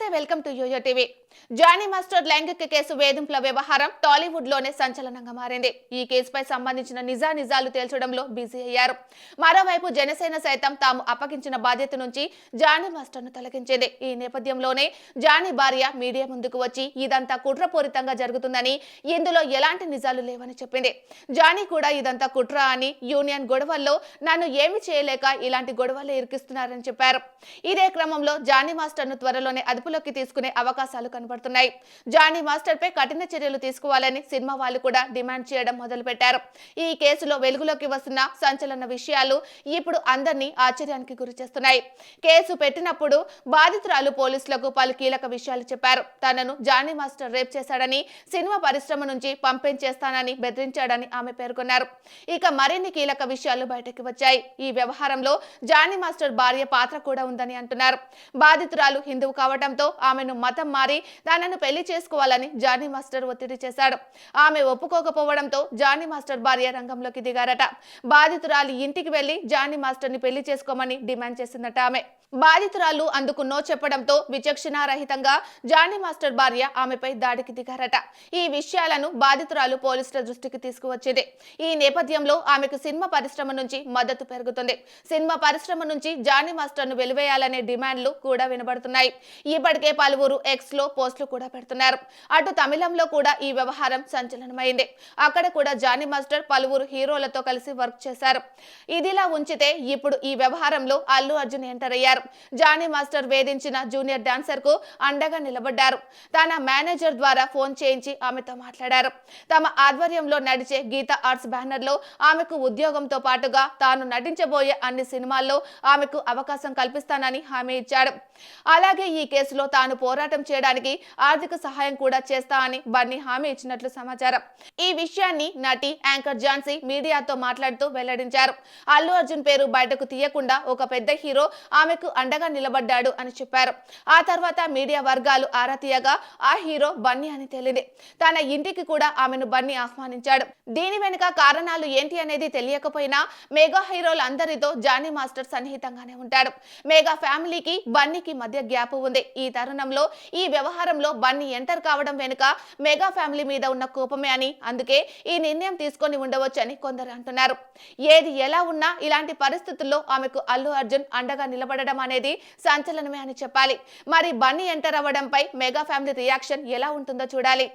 నమస్తే, welcome to YoYo TV. Jani master లైంగిక కేసు వేధింపుల వ్యవహారం టాలీవుడ్ లోనే సంచలనంగా మారింది. ఈ కేసుపై సంబంధించిన నిజాలు తేల్చడంలో బిజీ అయ్యారు. మరోవైపు జనసేన సైతం తాము అప్పగించిన బాధ్యత నుంచి జానీ మాస్టర్ ను తొలగించింది. ఈ నేపథ్యంలోనే జానీ భార్య మీడియా ముందుకు వచ్చి ఇదంతా కుట్రపూరితంగా జరుగుతుందని, ఇందులో ఎలాంటి నిజాలు లేవని చెప్పింది. జానీ కూడా ఇదంతా కుట్ర అని, యూనియన్ గొడవల్లో నన్ను ఏమి చేయలేక ఇలాంటి గొడవలు ఇరికిస్తున్నారని చెప్పారు. ఇదే క్రమంలో జానీ మాస్టర్ ను త్వరలోనే అదుపులోకి తీసుకునే అవకాశాలు కనబడుతున్నాయి. జానీ మాస్టర్ పై కఠిన చర్యలు తీసుకోవాలని సినిమా వాళ్ళు కూడా డిమాండ్ చేయడం మొదలుపెట్టారు. ఈ కేసులో వెలుగులోకి వస్తున్న సంచలన విషయాలు ఇప్పుడు అందరినీ ఆశ్చర్యానికి గురిచేస్తున్నాయి. కేసు పెట్టినప్పుడు బాధితురాలు పోలీసులకు పలు కీలక విషయాలు చెప్పారు. తనను జానీ మాస్టర్ రేప్ చేశాడని, సినిమా పరిశ్రమ నుంచి పంపించేస్తానని బెదిరించాడని ఆమె పేర్కొన్నారు. ఇక మరిన్ని కీలక విషయాలు బయటకు వచ్చాయి. ఈ వ్యవహారంలో జానీ మాస్టర్ భార్య పాత్ర కూడా ఉందని అంటున్నారు. బాధితురాలు హిందువు కావడంతో ఆమెను మతం మారి తనను పెళ్లి చేసుకోవాలని జానీ మాస్టర్ ఒత్తిడి చేశాడు. ఆమె ఒప్పుకోకపోవడంతో జానీ మాస్టర్ భార్య రంగంలోకి దిగారట. బాధితురాలి ఇంటికి వెళ్లి జానీ మాస్టర్ ని పెళ్లి చేసుకోమని డిమాండ్ చేసిందట ఆమె. బాధితురాలు అందుకు నో చెప్పడంతో విచక్షణారహితంగా జానీ మాస్టర్ భార్య ఆమెపై దాడికి దిగారట. ఈ విషయాలను బాధితురాలు పోలీసుల దృష్టికి తీసుకువచ్చింది. ఈ నేపథ్యంలో ఆమెకు సినిమా పరిశ్రమ నుంచి మద్దతు పెరుగుతుంది. సినిమా పరిశ్రమ నుంచి జానీ మాస్టర్ ను వెలివేయాలనే డిమాండ్లు కూడా వినబడుతున్నాయి. ఇప్పటికే పలువురు ఎక్స్ లో పోస్టులు కూడా పెడుతున్నారు. అటు తమిళంలో కూడా ఈ వ్యవహారం సంచలనమైంది. అక్కడ కూడా జానీ మాస్టర్ పలువురు హీరోలతో కలిసి వర్క్ చేశారు. ఇదిలా ఉంచితే ఇప్పుడు ఈ వ్యవహారంలో అల్లు అర్జున్ ఎంటర్ అయ్యారు. జానీ మాస్టర్ వేధించిన జూనియర్ డాన్సర్ కు అండగా నిలబడ్డారు. తన మేనేజర్ ద్వారా ఫోన్ చేయించి ఆమెతో మాట్లాడారు. తమ ఆధ్వర్యంలో నడిచే గీత ఆర్ట్స్ బ్యానర్ లో ఆమెకు ఉద్యోగంతో పాటుగా తాను నటించబోయే అన్ని సినిమాల్లో ఆమెకు అవకాశం కల్పిస్తానని హామీ ఇచ్చాడు. అలాగే ఈ కేసులో తాను పోరాటం చేయడానికి ఆర్థిక సహాయం కూడా చేస్తా అని బన్నీ హామీ ఇచ్చినట్లు సమాచారం. ఈ విషయాన్ని నటి యాంకర్ ఝాన్సీ మీడియాతో మాట్లాడుతూ వెల్లడించారు. అల్లు అర్జున్ పేరు బయటకు తీయకుండా ఒక పెద్ద హీరో ఆమెకు అండగా నిలబడ్డాడు అని చెప్పారు. ఆ తర్వాత మీడియా వర్గాలు ఆరా తీయగా ఆ హీరో బన్నీ అని తేలింది. తన ఇంటికి కూడా ఆమెను బన్నీ ఆహ్వానించాడు. దీని వెనుక కారణాలు ఏంటి అనేది తెలియకపోయినా మెగా హీరోలందరితో జానీ మాస్టర్ సన్నిహితంగానే ఉంటాడు. మెగా ఫ్యామిలీకి బన్నీకి మధ్య గ్యాప్ ఉంది. ఈ తరుణంలో ఈ వ్యవహారంలో బన్నీ ఎంటర్ కావడం వెనుక మెగా ఫ్యామిలీ మీద ఉన్న కోపమే అని, అందుకే ఈ నిర్ణయం తీసుకొని ఉండవచ్చు అని కొందరు అంటున్నారు. ఏది ఎలా ఉన్నా ఇలాంటి పరిస్థితుల్లో ఆమెకు అల్లు అర్జున్ అండగా నిలబడడం అనేది సంచలనమే అని చెప్పాలి. మరి బన్నీ ఎంటర్ అవ్వడంపై మెగా ఫ్యామిలీ రియాక్షన్ ఎలా ఉంటుందో చూడాలి.